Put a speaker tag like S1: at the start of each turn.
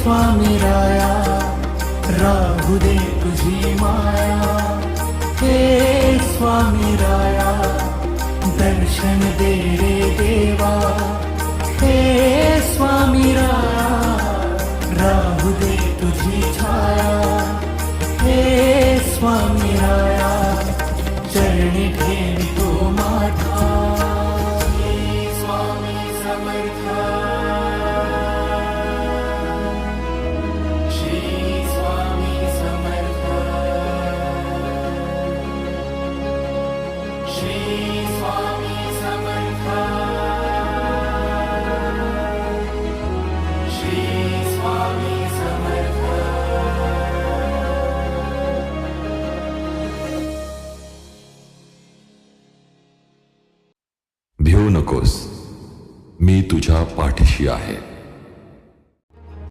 S1: स्वामी राया राहू दे तुझी माया, हे स्वामी राया दर्शन दे रे देवा, हे स्वामी राया राहू दे तुझी छाया, हे स्वामी राया चरणी ठेवितो माथा, हे स्वामी समर्थ, श्री स्वामी समर्थ, श्री स्वामी समर्थ, श्री स्वामी समर्थ.
S2: भिवू नकोस, मी तुझ्या पाठीशी आहे.